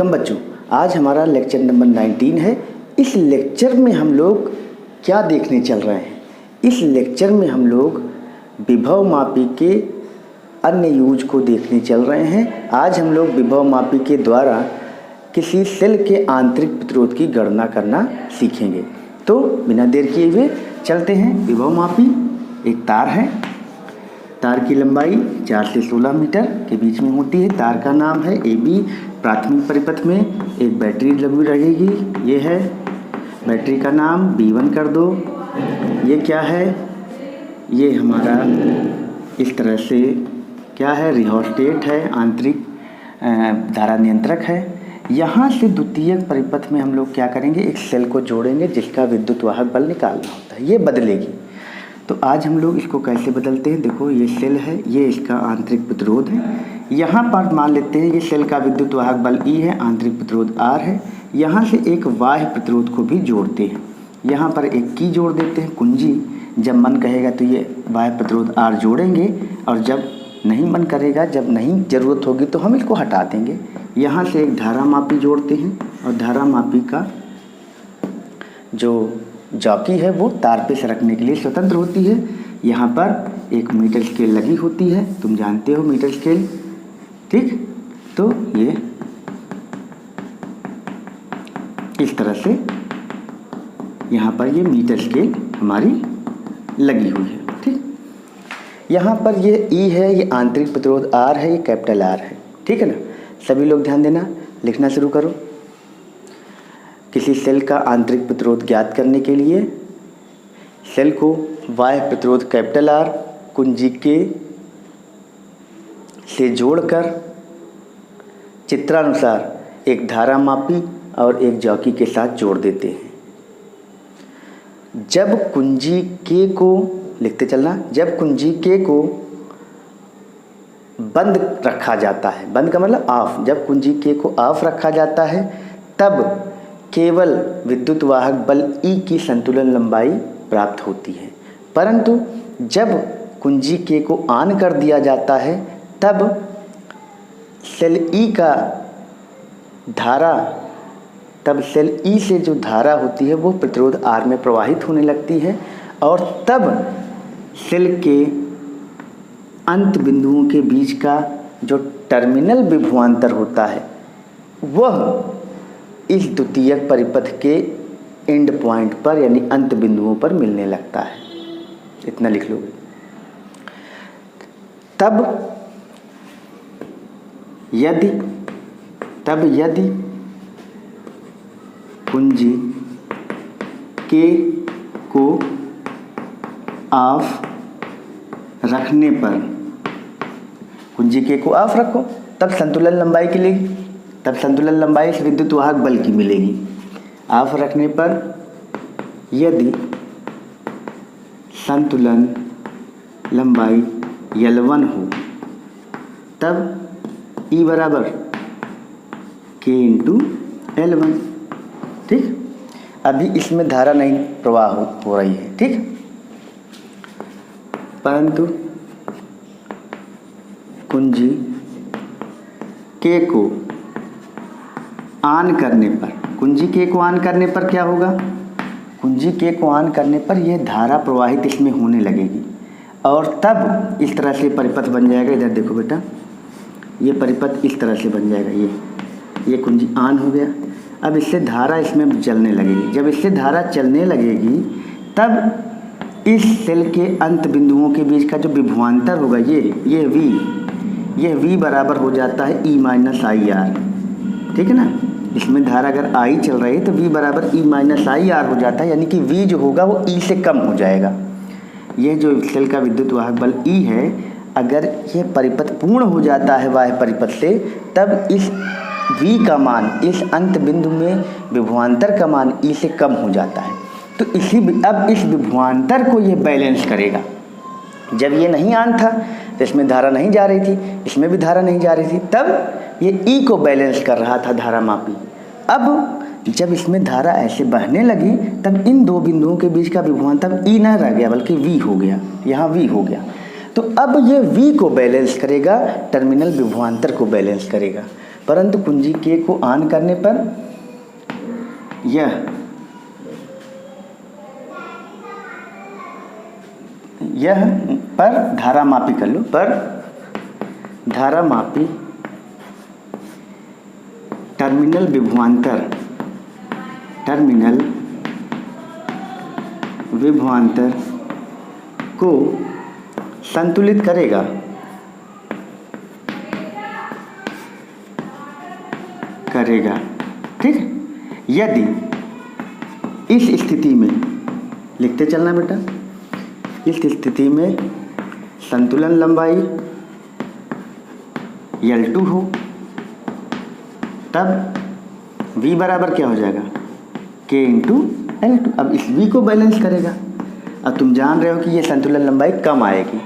Welcome बच्चों। आज हमारा लेक्चर नंबर 19 है। इस लेक्चर में हम लोग क्या देखने चल रहे हैं? इस लेक्चर में हम लोग विभव मापी के अन्य यूज को देखने चल रहे हैं। आज हम लोग विभव मापी के द्वारा किसी सेल के आंतरिक प्रतिरोध की गणना करना सीखेंगे। तो बिना देर किए हुए चलते हैं। विभव मापी एक तार है। तार की लंबाई 4 से 16 मीटर के बीच में होती है। तार का नाम है AB। प्राथमिक परिपथ में एक बैटरी लगी रहेगी। ये है बैटरी का नाम B1 कर दो। ये क्या है? ये हमारा इस तरह से क्या है? रिहोस्टेट है, आंतरिक धारा नियंत्रक है। यहाँ से द्वितीयक परिपथ में हम लोग क्या करेंगे? एक सेल को जोड़ेंगे जिसका विद्युत वाहक बल निकालना होता है। ये बदलेगी। तो आज हम लोग इसको कैसे बदलते हैं? देखो, ये सेल है, ये इसका आंतरिक प्रतिरोध है। यहाँ पर मान लेते हैं ये सेल का विद्युत वाहक बल E है, आंतरिक प्रतिरोध R है। यहाँ से एक बाह्य प्रतिरोध को भी जोड़ते हैं। यहाँ पर एक की जोड़ देते हैं, कुंजी। जब मन कहेगा तो ये बाह्य प्रतिरोध R जोड़ेंगे, और जब नहीं मन करेगा, जब नहीं ज़रूरत होगी तो हम इसको हटा देंगे। यहाँ से एक धारा मापी जोड़ते हैं, और धारा मापी का जो जॉकी है वो तार पे सरकने के लिए स्वतंत्र होती है। यहाँ पर एक मीटर स्केल लगी होती है, तुम जानते हो मीटर स्केल, ठीक? तो ये इस तरह से यहाँ पर ये मीटर स्केल हमारी लगी हुई है, ठीक? यहाँ पर ये E है, ये आंतरिक प्रतिरोध R है, ये कैपिटल R है, ठीक है ना? सभी लोग ध्यान देना, लिखना शुरू करो। किसी सेल का आंतरिक प्रतिरोध ज्ञात करने के लिए सेल को बाह्य प्रतिरोध कैपिटल R कुंजी के से जोड़कर चित्रानुसार एक धारा मापी और एक जॉकी के साथ जोड़ देते हैं। जब कुंजी के को लिखते चलना, जब कुंजी के को बंद रखा जाता है, बंद का मतलब ऑफ, जब कुंजी के को ऑफ रखा जाता है तब केवल विद्युत वाहक बल E की संतुलन लंबाई प्राप्त होती है। परंतु जब कुंजी के को ऑन कर दिया जाता है तब सेल E का धारा, तब सेल E से जो धारा होती है वो प्रतिरोध R में प्रवाहित होने लगती है, और तब सेल के अंत बिंदुओं के बीच का जो टर्मिनल विभवांतर होता है वह इस द्वितीयक परिपथ के एंड पॉइंट पर यानी अंत बिंदुओं पर miलने लगता है। इतना लिख लो। तब यदि कुंजी के को ऑफ रखने पर, कुंजी के को ऑफ रखो, तब संतुलन लंबाई के लिए, तब संतुलन लंबाई से विद्युत वाहक बल की मिलेगी। ऑफ रखने पर यदि संतुलन लंबाई L1 हो तब E बराबर K × L1, ठीक? अभी इसमें धारा नहीं प्रवाह हो रही है, ठीक? परंतु कुंजी के को ऑन करने पर, कुंजी के को ऑन करने पर क्या होगा? कुंजी के को ऑन करने पर यह धारा प्रवाहित इसमें होने लगेगी, और तब इस तरह से परिपथ बन जाएगा। इधर देखो बेटा, ये परिपथ इस तरह से बन जाएगा। ये कुंजी ऑन हो गया। अब इससे धारा इसमें चलने लगेगी। जब इससे धारा चलने लगेगी तब इस सेल के अंत बिंदुओं के बीच का जो विभवांतर होगा ये V बराबर हो जाता है E - IR, ठीक है ना? इसमें धारा अगर I चल रही है तो V बराबर E - IR हो जाता है, यानी कि V जो होगा वो E से कम हो जाएगा। ये जो सेल का विद्युत वाहक बल E है, अगर ये परिपथ पूर्ण हो जाता है बाह्य परिपथ से, तब इस V का मान, इस अंत बिंदु में विभवांतर का मान E से कम हो जाता है। तो अब इस विभवांतर को ये बैलेंस करेगा। जब ये नहीं ऑन था तो इसमें धारा नहीं जा रही थी, इसमें भी धारा नहीं जा रही थी, तब ये E को बैलेंस कर रहा था धारा मापी। अब जब इसमें धारा ऐसे बहने लगी तब इन दो बिंदुओं के बीच का विभवांतर E ना रह गया बल्कि V हो गया, यहाँ V हो गया। तो अब ये V को बैलेंस करेगा, टर्मिनल विभवांतर को बैलेंस करेगा। परंतु कुंजी K को ऑन करने पर यह पर धारामापी कर लो, पर धारामापी टर्मिनल विभवांतर को संतुलित करेगा। ठीक है। यदि इस स्थिति में, लिखते चलना बेटा, इस स्थिति में संतुलन लंबाई L2 हो, तब V बराबर क्या हो जाएगा, K इंटू L2। अब इस V को बैलेंस करेगा। अब तुम जान रहे हो कि ये संतुलन लंबाई कम आएगी।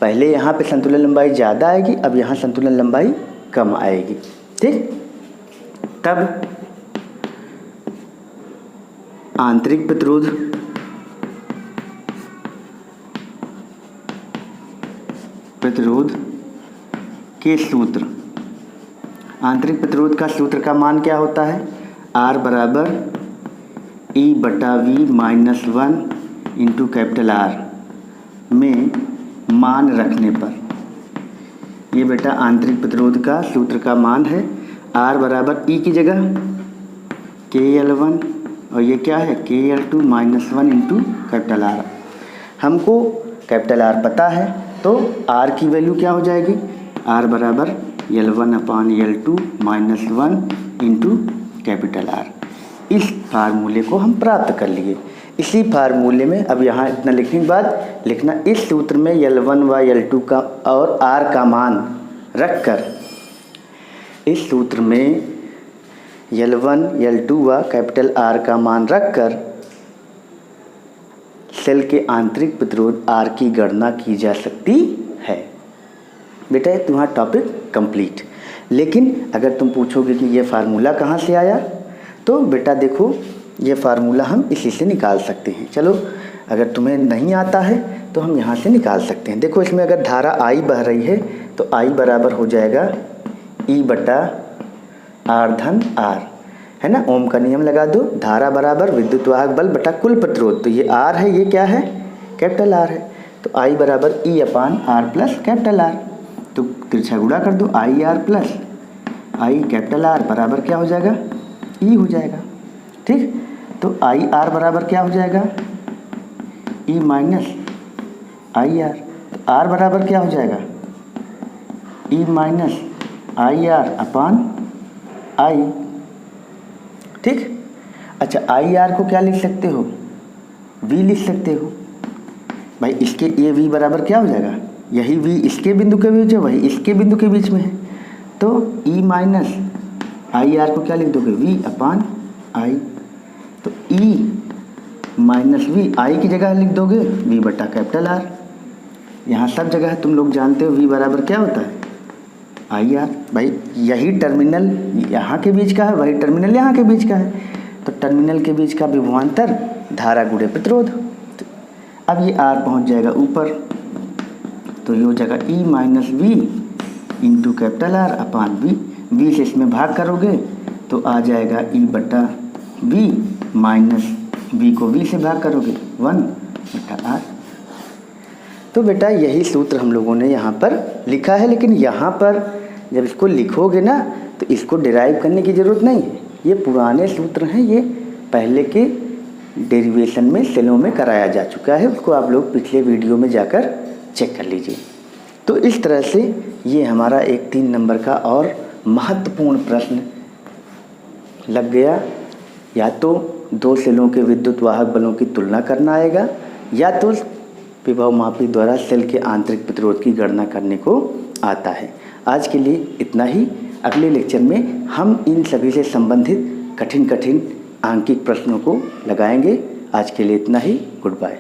पहले यहाँ पे संतुलन लंबाई ज़्यादा आएगी, अब यहाँ संतुलन लंबाई कम आएगी। ठीक, तब आंतरिक प्रतिरोध के सूत्र, आंतरिक प्रतिरोध का सूत्र का मान क्या होता है, R बराबर E/V -1 इंटू कैपिटल R में मान रखने पर, ये बेटा आंतरिक प्रतिरोध का सूत्र का मान है। R बराबर E की जगह KL1 और ये क्या है KL2 -1 इंटू कैपिटल R। हमको कैपिटल R पता है, तो R की वैल्यू क्या हो जाएगी, R बराबर L1/L2 -1 इंटू कैपिटल R। इस फार्मूले को हम प्राप्त कर लिए। इसी फार्मूले में अब यहाँ इतना लिखने के बाद लिखना, इस सूत्र में L1 व L2 का और R का मान रखकर, इस सूत्र में L1, L2 व कैपिटल R का मान रखकर सेल के आंतरिक प्रतिरोध R की गणना की जा सकती है। बेटा तुम्हारा टॉपिक कंप्लीट। लेकिन अगर तुम पूछोगे कि ये फार्मूला कहाँ से आया, तो बेटा देखो ये फार्मूला हम इसी से निकाल सकते हैं। चलो अगर तुम्हें नहीं आता है तो हम यहाँ से निकाल सकते हैं। देखो इसमें अगर धारा I बह रही है तो I बराबर हो जाएगा E/R धन R, है ना। ओम का नियम लगा दो, धारा बराबर विद्युत वाहक बल बटा कुल प्रतिरोध। तो ये R है, ये क्या है कैपिटल R है, तो I बराबर E/R प्लस कैपिटल R। तो तिरछा गुणा कर दो, IR plus I capital R बराबर क्या हो जाएगा, E हो जाएगा। ठीक, तो IR बराबर क्या हो जाएगा, E माइनस IR। तो R बराबर क्या हो जाएगा, E minus IR upon I। ठीक, अच्छा IR को क्या लिख सकते हो, V लिख सकते हो भाई। इसके ये V बराबर क्या हो जाएगा, यही V इसके बिंदु के बीच है, वही इसके बिंदु के बीच में है। तो E माइनस IR को क्या लिख दोगे, V अपान I। तो E माइनस V, I की जगह लिख दोगे V बटा कैपिटल R। यहाँ सब जगह तुम लोग जानते हो V बराबर क्या होता है, IR। भाई यही टर्मिनल यहाँ के बीच का है, वही टर्मिनल यहाँ के बीच का है, तो टर्मिनल के बीच का विभवांतर धारा गुणे प्रतिरोध। अब ये R पहुँच जाएगा ऊपर, तो ये हो जाएगा E minus V into capital R अपान V। V से इसमें भाग करोगे तो आ जाएगा E बटा V माइनस V को V से भाग करोगे 1 बटा R। तो बेटा यही सूत्र हम लोगों ने यहाँ पर लिखा है, लेकिन यहाँ पर जब इसको लिखोगे ना तो इसको डिराइव करने की ज़रूरत नहीं है। ये पुराने सूत्र हैं, ये पहले के डेरिवेशन में सेलों में कराया जा चुका है, उसको आप लोग पिछले वीडियो में जाकर चेक कर लीजिए। तो इस तरह से ये हमारा एक 3 नंबर का और महत्वपूर्ण प्रश्न लग गया। या तो 2 सेलों के विद्युत वाहक बलों की तुलना करना आएगा, या तो विभव मापी द्वारा सेल के आंतरिक प्रतिरोध की गणना करने को आता है। आज के लिए इतना ही। अगले लेक्चर में हम इन सभी से संबंधित कठिन आंकिक प्रश्नों को लगाएंगे। आज के लिए इतना ही। Good bye.